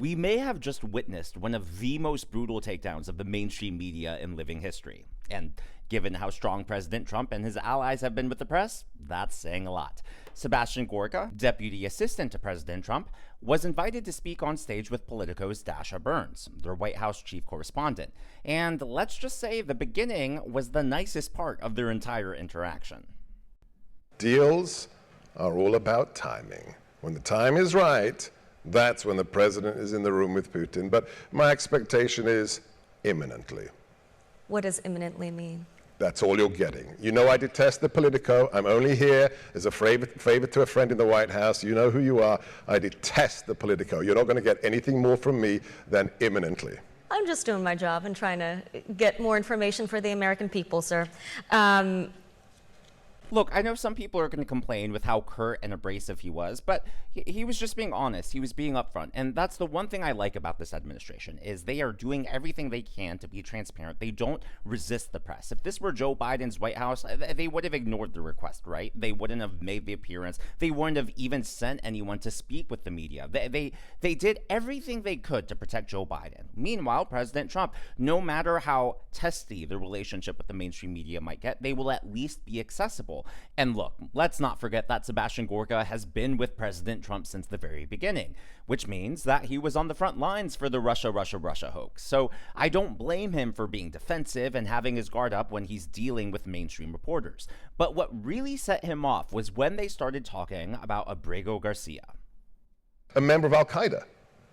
we may have just witnessed one of the most brutal takedowns of the mainstream media in living history. And given how strong President Trump and his allies have been with the press, that's saying a lot. Sebastian Gorka, deputy assistant to President Trump, was invited to speak on stage with Politico's Dasha Burns, their White House chief correspondent. And let's just say the beginning was the nicest part of their entire interaction. Deals are all about timing. When the time is right, that's when the president is in the room with Putin. But my expectation is imminently. What does imminently mean? That's all you're getting. You know I detest the Politico. I'm only here as a favor to a friend in the White House. You know who you are. I detest the Politico. You're not going to get anything more from me than imminently. I'm just doing my job and trying to get more information for the American people, sir. Look, I know some people are going to complain with how curt and abrasive he was, but he was just being honest. He was being upfront. And that's the one thing I like about this administration is they are doing everything they can to be transparent. They don't resist the press. If this were Joe Biden's White House, they would have ignored the request, right? They wouldn't have made the appearance. They wouldn't have even sent anyone to speak with the media. They did everything they could to protect Joe Biden. Meanwhile, President Trump, no matter how testy the relationship with the mainstream media might get, they will at least be accessible. And look, let's not forget that Sebastian Gorka has been with President Trump since the very beginning, which means that he was on the front lines for the Russia hoax. So I don't blame him for being defensive and having his guard up when he's dealing with mainstream reporters. But what really set him off was when they started talking about Abrego Garcia. A member of Al-Qaeda.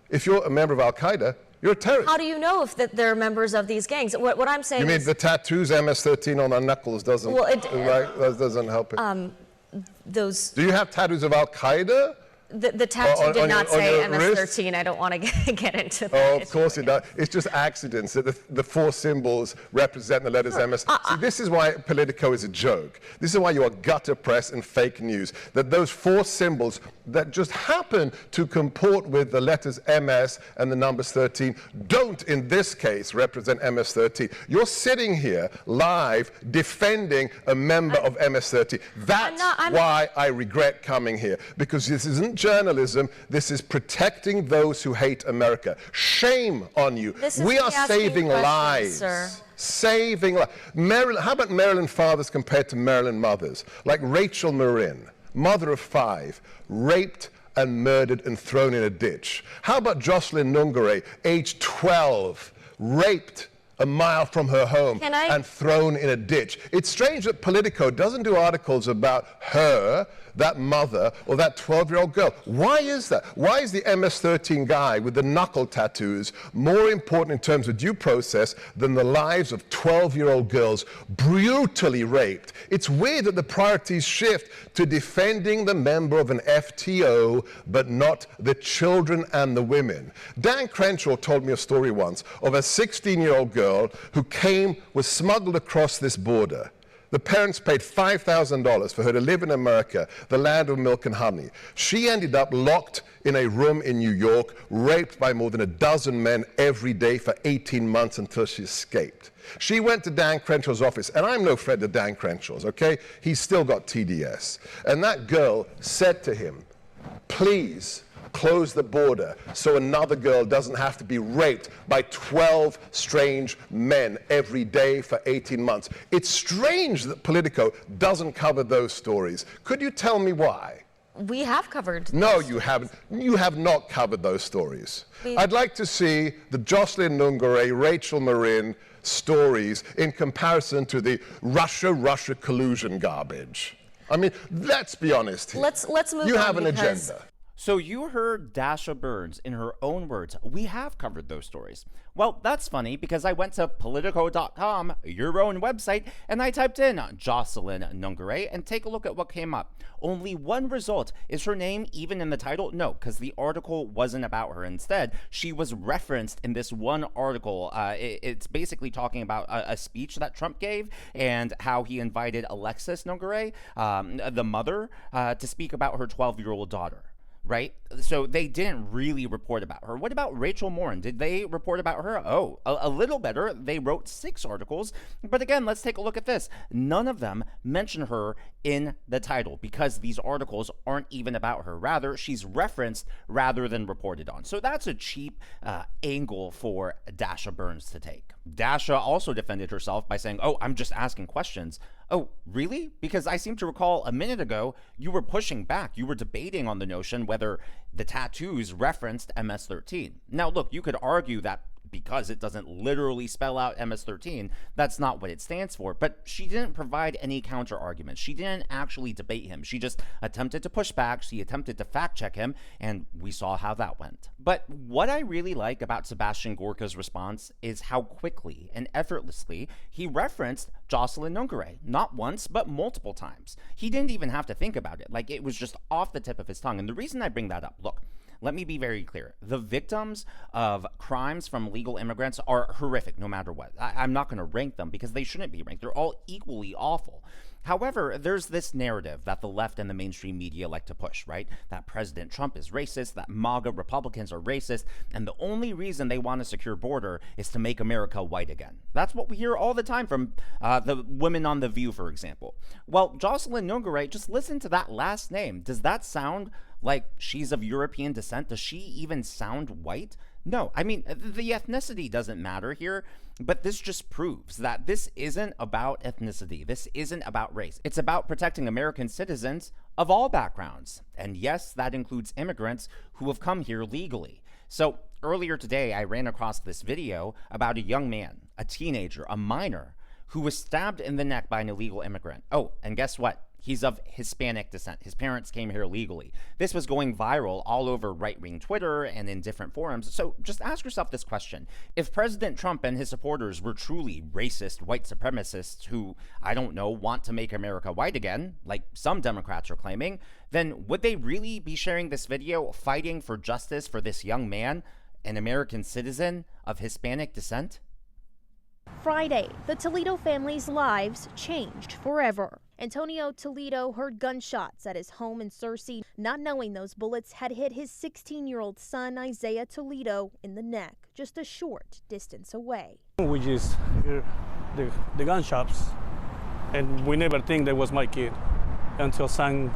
If you're a member of Al-Qaeda, you're a terrorist. How do you know if they're members of these gangs? What I'm saying is... You mean the tattoos MS-13 on their knuckles doesn't, that doesn't help it? Those... Do you have tattoos of Al-Qaeda? The tattoo did not say MS-13. I don't want to get into that. Oh, of course it does. It's just accidents that the four symbols represent the letters MS. See, this is why Politico is a joke. This is why you are gutter press and fake news. That those four symbols that just happen to comport with the letters MS and the numbers 13 don't, in this case, represent MS-13. You're sitting here live defending a member of MS-13. That's why I regret coming here, because this isn't journalism. This is protecting those who hate America. Shame on you. We are saving lives. Sir. Saving lives. How about Maryland fathers compared to Maryland mothers? Like Rachel Marin, mother of 5, raped and murdered and thrown in a ditch. How about Jocelyn Nungare, age 12, raped a mile from her home and thrown in a ditch? It's strange that Politico doesn't do articles about her, that mother, or that 12-year-old girl. Why is that? Why is the MS-13 guy with the knuckle tattoos more important in terms of due process than the lives of 12-year-old girls brutally raped? It's weird that the priorities shift to defending the member of an FTO, but not the children and the women. Dan Crenshaw told me a story once of a 16-year-old girl who was smuggled across this border. The parents paid $5,000 for her to live in America, the land of milk and honey. She ended up locked in a room in New York, raped by more than a dozen men every day for 18 months until she escaped. She went to Dan Crenshaw's office, and I'm no friend of Dan Crenshaw's, okay? He's still got TDS. And that girl said to him, please, close the border so another girl doesn't have to be raped by 12 strange men every day for 18 months. It's strange that Politico doesn't cover those stories. Could you tell me why? We have covered. No, you haven't. You have not covered those stories. I'd like to see the Jocelyn Nungare, Rachel Marin stories in comparison to the Russia collusion garbage. I mean, let's be honest here. Let's move on. You have an agenda. So you heard Dasha Burns, in her own words, we have covered those stories. Well, that's funny because I went to Politico.com, your own website, and I typed in Jocelyn Nungare and take a look at what came up. Only one result. Is her name even in the title? No, because the article wasn't about her. Instead, she was referenced in this one article. It's basically talking about a speech that Trump gave and how he invited Alexis Nungare, the mother, to speak about her 12-year-old daughter. right? So they didn't really report about her. What about Rachel Morin? Did they report about her? Oh, a little better. They wrote 6 articles. But again, let's take a look at this. None of them mention her in the title because these articles aren't even about her. Rather, she's referenced rather than reported on. So that's a cheap angle for Dasha Burns to take. Dasha also defended herself by saying, oh, I'm just asking questions. Oh, really? Because I seem to recall a minute ago, you were pushing back. You were debating on the notion whether the tattoos referenced MS-13. Now, look, you could argue that because it doesn't literally spell out MS-13, that's not what it stands for. But she didn't provide any counter arguments. She didn't actually debate him. She just attempted to push back. She attempted to fact check him, and we saw how that went. But what I really like about Sebastian Gorka's response is how quickly and effortlessly he referenced Jocelyn Nungaray, not once, but multiple times. He didn't even have to think about it. Like, it was just off the tip of his tongue. And the reason I bring that up, look, let me be very clear. The victims of crimes from illegal immigrants are horrific no matter what. I'm not going to rank them because they shouldn't be ranked. They're all equally awful. However, there's this narrative that the left and the mainstream media like to push, right? That President Trump is racist, that MAGA Republicans are racist, and the only reason they want a secure border is to make America white again. That's what we hear all the time from the women on The View, for example. Well, Jocelyn Nungaray, just listen to that last name. Does that sound like she's of European descent? Does she even sound white? No, I mean, the ethnicity doesn't matter here, but this just proves that this isn't about ethnicity. This isn't about race. It's about protecting American citizens of all backgrounds. And yes, that includes immigrants who have come here legally. So earlier today, I ran across this video about a young man, a teenager, a minor, who was stabbed in the neck by an illegal immigrant. Oh, and guess what? He's of Hispanic descent. His parents came here legally. This was going viral all over right-wing Twitter and in different forums. So just ask yourself this question. If President Trump and his supporters were truly racist white supremacists who, I don't know, want to make America white again, like some Democrats are claiming, then would they really be sharing this video fighting for justice for this young man, an American citizen of Hispanic descent? Friday, the Toledo family's lives changed forever. Antonio Toledo heard gunshots at his home in Searcy, not knowing those bullets had hit his 16-year-old son, Isaiah Toledo, in the neck, just a short distance away. We just hear the gunshots, and we never think that was my kid until some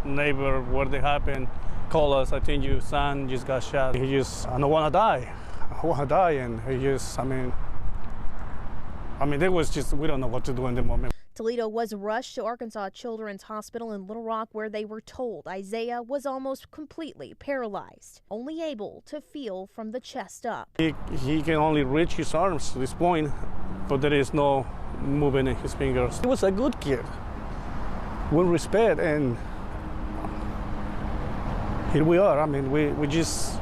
neighbor where they happened called us. I think your son just got shot. He just, I don't want to die. I want to die, and he just, I mean, there was just, we don't know what to do in the moment. Toledo was rushed to Arkansas Children's Hospital in Little Rock, where they were told Isaiah was almost completely paralyzed, only able to feel from the chest up. He can only reach his arms to this point, but there is no movement in his fingers. He was a good kid, with respect, and here we are. I mean, we just,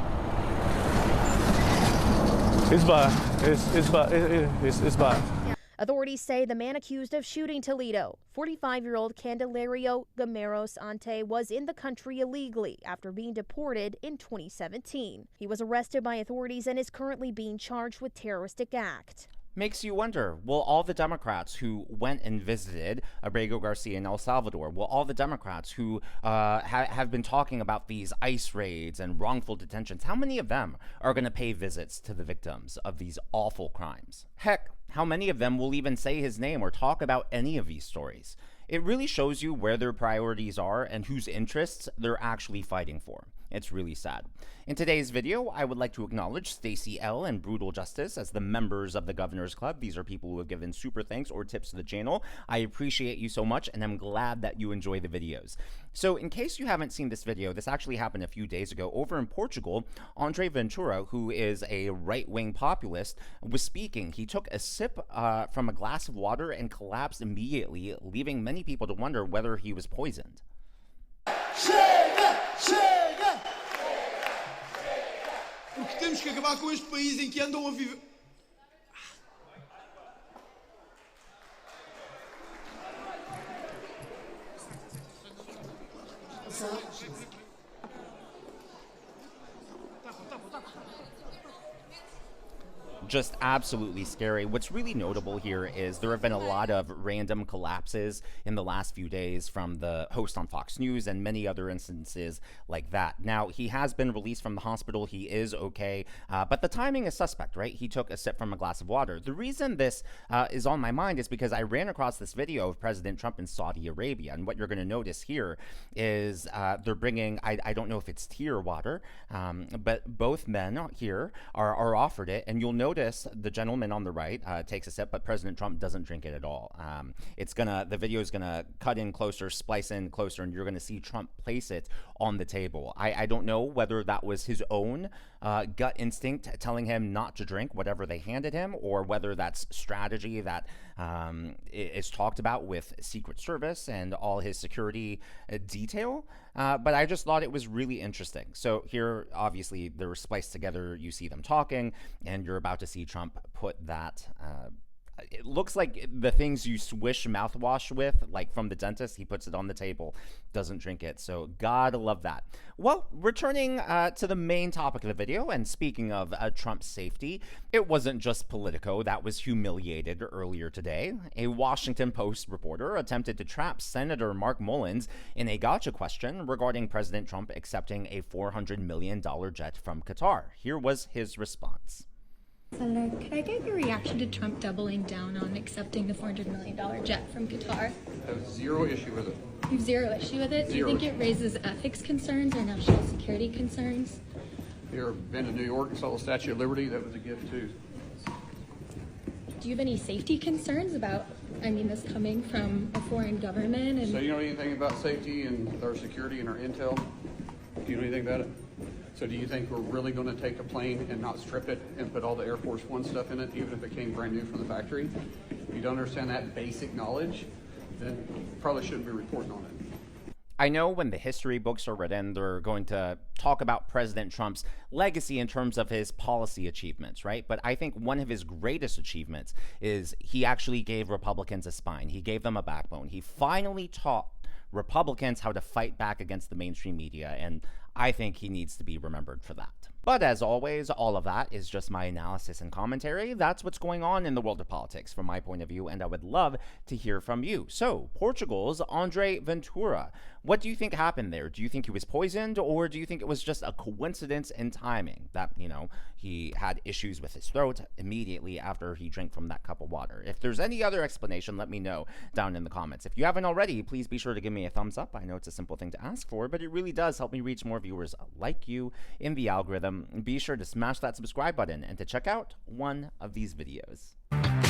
it's bad. It's bad. Authorities say the man accused of shooting Toledo, 45-year-old Candelario Gameros Ante, was in the country illegally after being deported in 2017. He was arrested by authorities and is currently being charged with terroristic act. Makes you wonder, will all the Democrats who went and visited Abrego Garcia in El Salvador, will all the Democrats who have been talking about these ICE raids and wrongful detentions, how many of them are going to pay visits to the victims of these awful crimes? Heck, how many of them will even say his name or talk about any of these stories? It really shows you where their priorities are and whose interests they're actually fighting for. It's really sad. In today's video, I would like to acknowledge Stacy L. and Brutal Justice as the members of the Governor's Club. These are people who have given super thanks or tips to the channel. I appreciate you so much, and I'm glad that you enjoy the videos. So in case you haven't seen this video, this actually happened a few days ago over in Portugal. Andre Ventura, who is a right-wing populist, was speaking. He took a sip from a glass of water and collapsed immediately, leaving many people to wonder whether he was poisoned. Chega! Chega! Porque temos que acabar com este país em que andam a viver. just absolutely scary. What's really notable here is there have been a lot of random collapses in the last few days from the host on Fox News and many other instances like that. Now, he has been released from the hospital. He is okay, but the timing is suspect, right? He took a sip from a glass of water. The reason this is on my mind is because I ran across this video of President Trump in Saudi Arabia, and what you're going to notice here is they're bringing, I don't know if it's tea or water, but both men here are offered it, and you'll notice the gentleman on the right takes a sip, but President Trump doesn't drink it at all. The video is gonna cut in closer, splice in closer, and you're gonna see Trump place it on the table. I don't know whether that was his own gut instinct telling him not to drink whatever they handed him, or whether that's strategy that is talked about with Secret Service and all his security detail. But I just thought it was really interesting. So here, obviously, they're spliced together. You see them talking, and you're about to see Trump put that. It looks like the things you swish mouthwash with, like from the dentist, he puts it on the table, doesn't drink it. So gotta love that. Well, returning to the main topic of the video, and speaking of Trump's safety, it wasn't just Politico that was humiliated earlier today. A Washington Post reporter attempted to trap Senator Mark Mullins in a gotcha question regarding President Trump accepting a $400 million jet from Qatar. Here was his response. Senator, could I get your reaction to Trump doubling down on accepting the $400 million jet from Qatar? I have zero issue with it. You have zero issue with it? Do you think it raises ethics concerns or national security concerns? You ever been to New York and saw the Statue of Liberty? That was a gift too. Do you have any safety concerns about, this coming from a foreign government? And So you know anything about safety and our security and our intel? Do you know anything about it? So do you think we're really going to take a plane and not strip it and put all the Air Force One stuff in it, even if it came brand new from the factory? If you don't understand that basic knowledge, then you probably shouldn't be reporting on it. I know when the history books are written, they're going to talk about President Trump's legacy in terms of his policy achievements, right? But I think one of his greatest achievements is he actually gave Republicans a spine. He gave them a backbone. He finally taught Republicans how to fight back against the mainstream media, and I think he needs to be remembered for that. But as always, all of that is just my analysis and commentary. That's what's going on in the world of politics from my point of view, and I would love to hear from you. So, Portugal's Andre Ventura, what do you think happened there? Do you think he was poisoned, or do you think it was just a coincidence in timing that, he had issues with his throat immediately after he drank from that cup of water? If there's any other explanation, let me know down in the comments. If you haven't already, please be sure to give me a thumbs up. I know it's a simple thing to ask for, but it really does help me reach more viewers like you in the algorithm. Be sure to smash that subscribe button and to check out one of these videos.